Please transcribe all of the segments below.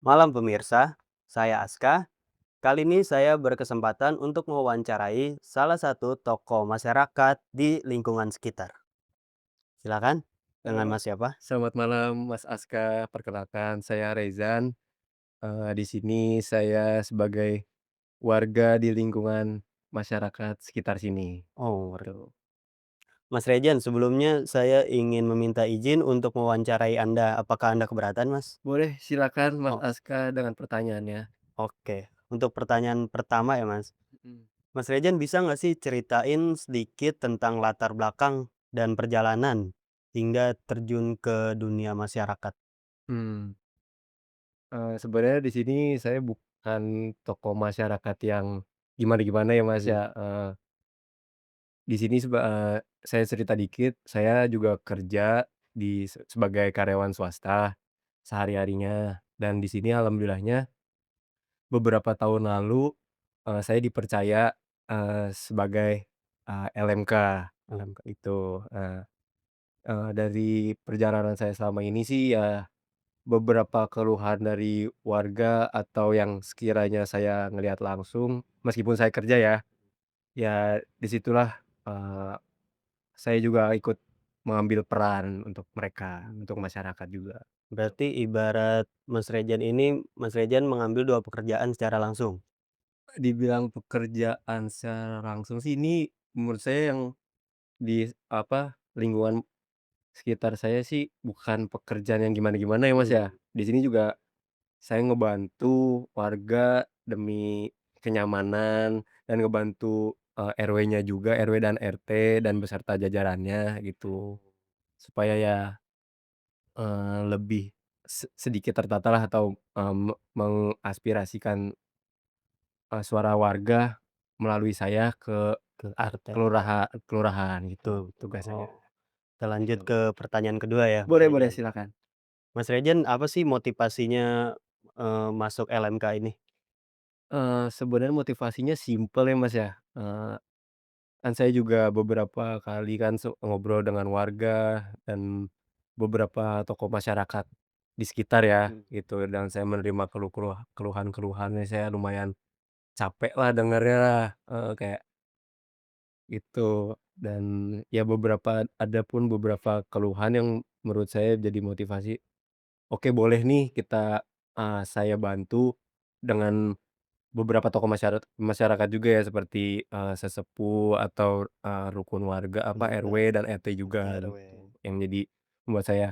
Malam pemirsa, saya Aska. Kali ini saya berkesempatan untuk mewawancarai salah satu tokoh masyarakat di lingkungan sekitar. Silakan, dengan Eee, Mas siapa? Selamat malam Mas Aska, perkenalkan saya Rezan, di sini saya sebagai warga di lingkungan masyarakat sekitar sini, Oh, gitu. Mas Rejan, sebelumnya saya ingin meminta izin untuk mewawancarai Anda. Apakah Anda keberatan, Mas? Boleh silakan Mas Oh, Aska dengan pertanyaannya. oke. Untuk pertanyaan pertama ya, Mas. Mhm. Mas Rejan bisa nggak sih ceritain sedikit tentang latar belakang dan perjalanan hingga terjun ke dunia masyarakat? Mmm, Sebenarnya di sini saya bukan tokoh masyarakat yang gimana-gimana ya Mas Mhm. ya, di sini saya cerita dikit, saya juga kerja sebagai karyawan swasta sehari-harinya, dan di sini alhamdulillahnya beberapa tahun lalu, saya dipercaya, sebagai, LMK Alhamdulillah. itu. Dari perjalanan saya selama ini sih ya beberapa keluhan dari warga atau yang sekiranya saya ngelihat langsung, meskipun saya kerja ya, ya disitulah saya juga ikut mengambil peran untuk mereka, untuk masyarakat juga. Berarti ibarat Mas Rejan ini, Mas Rejan mengambil 2 pekerjaan secara langsung? Dibilang pekerjaan secara langsung sih ini menurut saya yang di lingkungan sekitar saya sih bukan pekerjaan yang gimana-gimana ya, Mas, Mhm. ya. Di sini juga saya ngebantu warga demi kenyamanan dan ngebantu, RW-nya juga, RW dan RT dan beserta jajarannya gitu. Supaya ya, lebih sedikit tertatalah atau, mengaspirasikan, suara warga melalui saya ke Ke RT, RW. kelurahan gitu Betul, betul. tugas saya, Oh, kita lanjut gitu. ke pertanyaan kedua ya, Mas Boleh boleh Rejan. silakan. Mas Rejan, apa sih motivasinya, masuk LMK ini? Sebenarnya motivasinya simpel ya, Mas, ya, kan saya juga beberapa kali kan ngobrol dengan warga dan beberapa tokoh masyarakat di sekitar ya, Mhm. gitu, dan saya menerima keluhan-keluhannya saya lumayan capek lah dengernya lah, kayak gitu. Dan ya ada pun beberapa keluhan yang menurut saya jadi motivasi, "Oke boleh nih saya bantu dengan beberapa tokoh masyarakat juga ya seperti, sesepuh atau, rukun warga Bener, RW dan RT RT, juga RW. gitu, yang jadi membuat saya,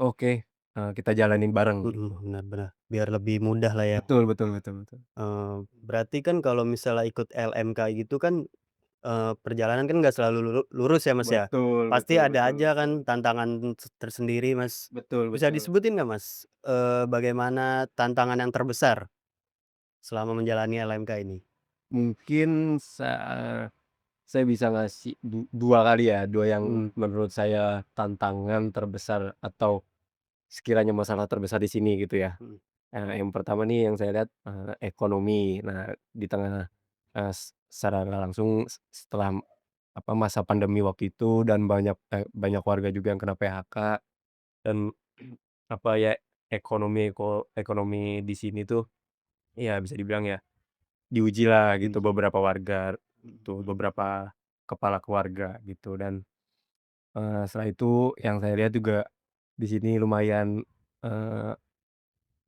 "Oke, kita jalanin bareng," Mhm, gitu. benar, benar. Biar lebih mudah lah ya. Betul betul betul betul. Berarti kan kalau misalnya ikut LMK gitu kan, perjalanan kan nggak selalu lurus ya, Mas, ya? Betul Pasti betul ada betul aja betul. kan tantangan tersendiri, Mas. Betul Bisa betul. disebutin nggak, Mas, bagaimana tantangan yang terbesar selama menjalani LMK ini? Mungkin saya bisa ngasih 2 kali ya, 2 yang Mhm, menurut saya tantangan terbesar atau sekiranya masalah terbesar di sini gitu ya. mhm, Yang pertama nih yang saya lihat, ekonomi. Nah, di tengah, secara nggak langsung setelah, masa pandemi waktu itu dan banyak warga juga yang kena PHK dan, ya, ekonomi di sini tuh, ya bisa dibilang ya diuji lah gitu diuji. beberapa warga, Mhm, tuh beberapa kepala keluarga gitu. Dan, setelah itu yang saya lihat juga di sini lumayan, eee,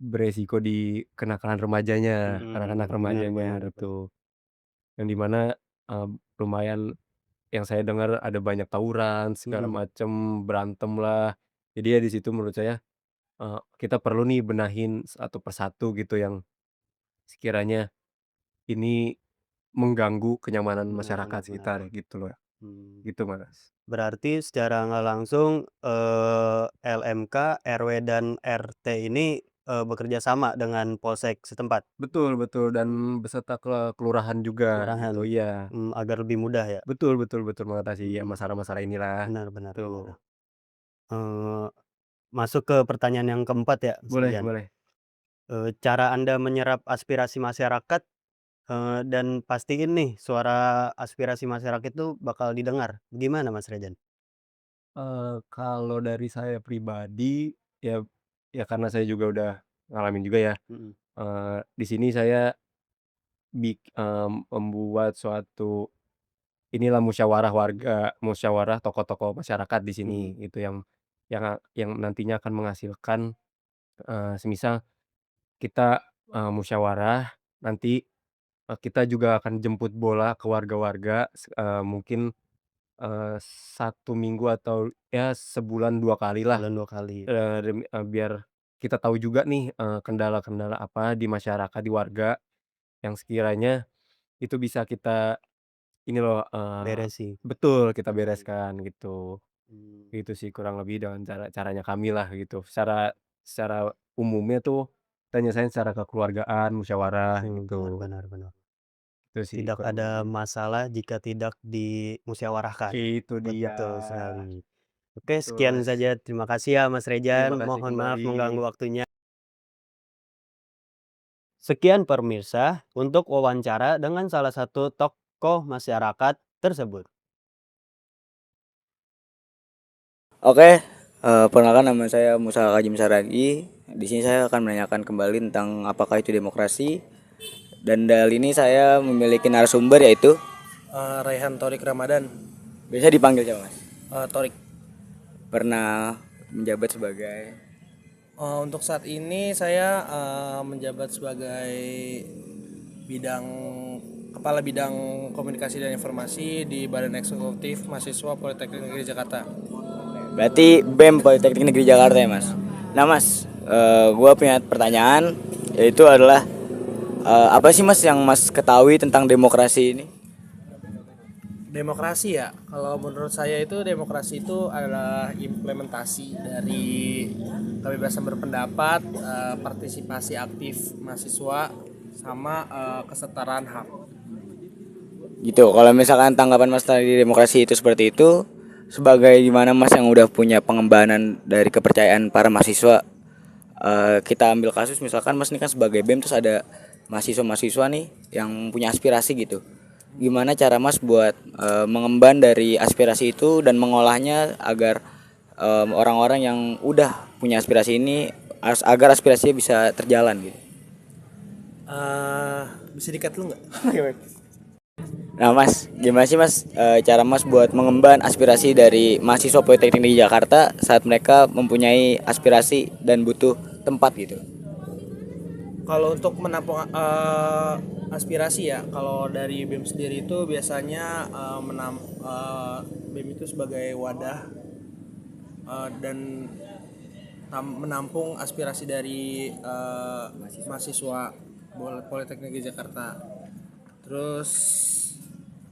beresiko di kenakalan remajanya, anak-anak mhm, benar, remajanya benar, benar. gitu. Yang di mana, lumayan yang saya dengar ada banyak tawuran segala Mhm, macem, berantem lah. Jadi ya di situ menurut saya, kita perlu nih benahin satu persatu gitu yang sekiranya ini mengganggu kenyamanan benar, masyarakat benar, benar. sekitar gitu loh, Mmm, gitu Mas. berarti secara nggak langsung, LMK, RW, dan RT ini, bekerja sama dengan polsek setempat? Betul betul dan Mmm, beserta kelurahan juga kelurahan, gitu, iya. agar lebih mudah ya? Betul betul betul mengatasi ya Mhm, masalah-masalah inilah, benar, benar, benar. tuh. Eee, Masuk ke pertanyaan yang keempat ya, Mas Boleh Rian. boleh. Cara Anda menyerap aspirasi masyarakat, dan pastiin nih suara aspirasi masyarakat itu bakal didengar. Gimana Mas Rian? Kalau dari saya pribadi, ya ya karena saya juga udah ngalamin juga ya, Mhm. di sini saya membuat suatu inilah musyawarah warga, musyawarah tokoh-tokoh masyarakat di sini, Mhm. itu yang nantinya akan menghasilkan, semisal kita, musyawarah, nanti, kita juga akan jemput bola ke warga-warga, mungkin, 1 minggu atau ya sebulan 2 kalilah, Sebulan 2 kali. biar kita tahu juga nih, kendala-kendala apa di masyarakat, di warga, yang sekiranya itu bisa kita ini loh, Beresin. betul, kita Mhm. bereskan gitu. Mmm. Gitu sih kurang lebih dengan caranya kamilah gitu. Secara umumnya tuh kita nyelesain secara kekeluargaan, musyawarah Benar gitu. benar benar. Itu sih Tidak kurang ada lebih. masalah jika tidak dimusyawarahkan. Itu dia. Betul sekali. Oke, Betul, sekian Mas. saja. Terima kasih ya, Mas Terima Rejan. kasih Mohon maaf kembali. mengganggu waktunya. Sekian pemirsa untuk wawancara dengan salah satu tokoh masyarakat tersebut. Oke, perkenalkan nama saya Musa Kajim Saragi. Di sini saya akan menanyakan kembali tentang apakah itu demokrasi. Dan dalil ini saya memiliki narasumber yaitu Raihan Torik Ramadan. biasa dipanggil siapa Mas? Torik. Pernah menjabat sebagai Untuk saat ini saya menjabat sebagai bidang kepala bidang komunikasi dan informasi di Badan Eksekutif Mahasiswa Politeknik Negeri Jakarta. berarti BEM Politeknik Negeri Jakarta ya Mas. Nah Mas, gue punya pertanyaan yaitu adalah apa sih Mas yang Mas ketahui tentang demokrasi ini? Demokrasi ya, kalau menurut saya itu demokrasi itu adalah implementasi dari kebebasan berpendapat, partisipasi aktif mahasiswa, sama kesetaraan hak. Gitu. Kalau misalkan tanggapan Mas tadi demokrasi itu seperti itu, sebagai gimana Mas yang udah punya pengembangan dari kepercayaan para mahasiswa, kita ambil kasus misalkan Mas ini kan sebagai BEM terus ada mahasiswa-mahasiswa nih yang punya aspirasi gitu. Gimana cara Mas buat mengemban dari aspirasi itu dan mengolahnya agar orang-orang yang udah punya aspirasi ini agar aspirasinya bisa terjalan gitu. Bisa dikat lu nggak? Nah Mas, gimana sih Mas cara Mas buat mengemban aspirasi dari mahasiswa Politeknik di Jakarta saat mereka mempunyai aspirasi dan butuh tempat gitu? Kalau untuk menampung aspirasi ya, kalau dari BEM sendiri itu biasanya BEM itu sebagai wadah dan menampung aspirasi dari mahasiswa Politeknik Negeri Jakarta. Terus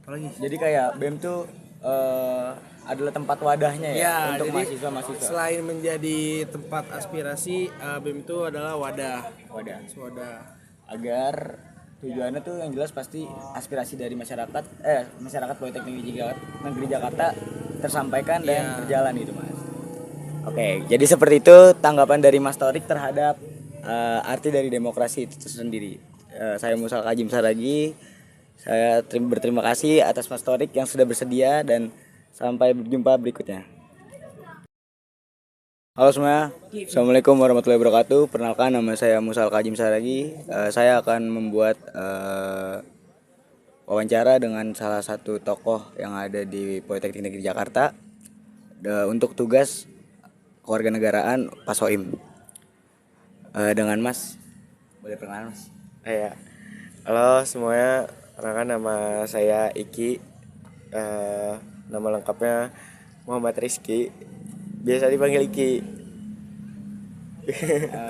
apa lagi? Jadi kayak BEM tuh adalah tempat wadahnya ya, Ya, untuk jadi mahasiswa-mahasiswa. selain menjadi tempat aspirasi, BEM itu adalah wadah. Wadah. Wadah. Agar tujuannya tuh yang jelas pasti aspirasi dari masyarakat Politeknik Negeri Jakarta tersampaikan dan Iya. berjalan gitu Mas. Oke, jadi seperti itu tanggapan dari Mas Torik terhadap arti dari demokrasi itu sendiri. Saya Musa Kajim Saragi. Saya berterima kasih atas Mas Torik yang sudah bersedia dan sampai berjumpa berikutnya. Halo semua, Assalamualaikum warahmatullahi wabarakatuh. Perkenalkan nama saya Musa Kajim Saragi. Saya akan membuat wawancara dengan salah satu tokoh yang ada di Politeknik Negeri Jakarta untuk tugas kewarganegaraan Pasoim. Dengan Mas, boleh perkenalan Mas? Ya, halo semuanya, perkenalkan nama saya Iki, nama lengkapnya Muhammad Rizky, biasa dipanggil Iki.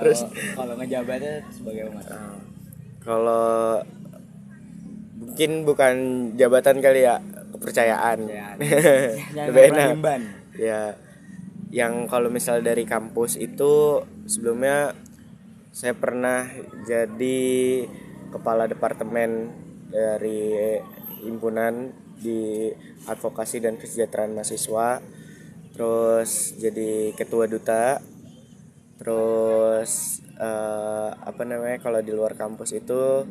Terus Kalau ngejabatnya sebagai Mas? kalau mungkin bukan jabatan kali ya, kepercayaan. Lebih enak. Imban. Ya, yang kalau misal dari kampus itu sebelumnya saya pernah jadi kepala departemen dari himpunan di advokasi dan kesejahteraan mahasiswa, terus jadi ketua duta, terus kalau di luar kampus itu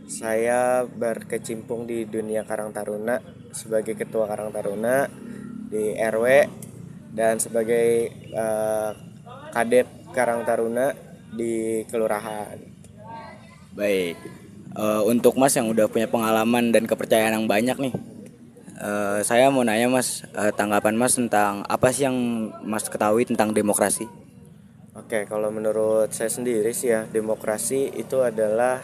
saya berkecimpung di dunia Karang Taruna sebagai ketua Karang Taruna di RW dan sebagai kadet Karang Taruna di kelurahan. Baik. Untuk Mas yang udah punya pengalaman dan kepercayaan yang banyak nih, saya mau nanya Mas, tanggapan Mas tentang apa sih yang Mas ketahui tentang demokrasi? Oke, kalau menurut saya sendiri sih ya, demokrasi itu adalah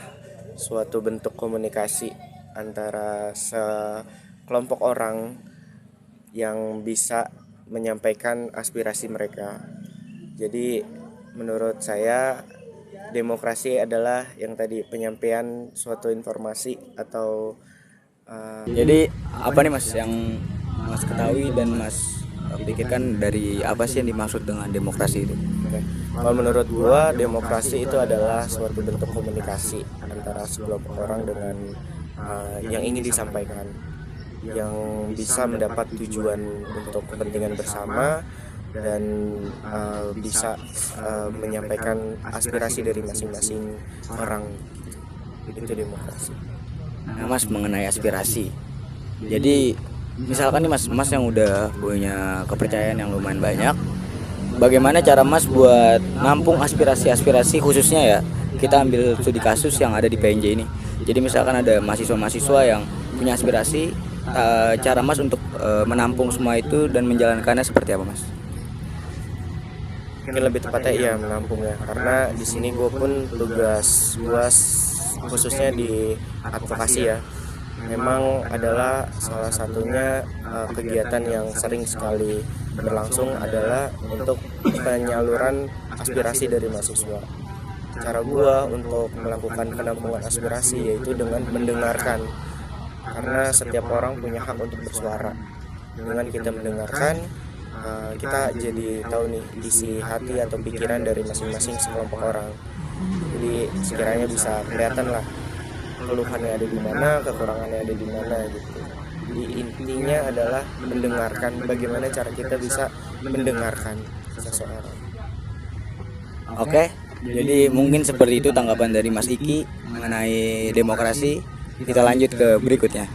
suatu bentuk komunikasi antara sekelompok orang yang bisa menyampaikan aspirasi mereka. Jadi menurut saya demokrasi adalah yang tadi penyampaian suatu informasi atau Jadi apa nih Mas yang Mas ketahui dan Mas pikirkan dari apa sih yang dimaksud dengan demokrasi itu? oke. Kalau menurut gua demokrasi itu adalah suatu bentuk komunikasi antara sekelompok orang dengan yang ingin disampaikan, yang bisa mendapat tujuan untuk kepentingan bersama dan bisa menyampaikan aspirasi dari masing-masing orang. Itu demokrasi. Nah, Mas mengenai aspirasi. Jadi misalkan nih Mas yang udah punya kepercayaan yang lumayan banyak, bagaimana cara Mas buat nampung aspirasi-aspirasi khususnya ya kita ambil studi kasus yang ada di PNJ ini. Jadi misalkan ada mahasiswa-mahasiswa yang punya aspirasi, cara Mas untuk menampung semua itu dan menjalankannya seperti apa Mas? Mungkin lebih tepatnya iya menampung ya, karena di sini gue pun tugas gue khususnya di advokasi ya, memang adalah salah satunya kegiatan yang sering sekali berlangsung adalah untuk penyaluran aspirasi dari mahasiswa. Cara gue untuk melakukan penampungan aspirasi yaitu dengan mendengarkan, karena setiap orang punya hak untuk bersuara. Dengan kita mendengarkan, kita jadi tahu nih isi hati atau pikiran dari masing-masing sekelompok orang. Jadi sekiranya bisa kelihatan lah keluhannya ada di mana, kekurangannya ada di mana gitu. Jadi intinya adalah mendengarkan, bagaimana cara kita bisa mendengarkan seseorang. Oke, jadi mungkin seperti itu tanggapan dari Mas Iki mengenai demokrasi. Kita lanjut ke berikutnya.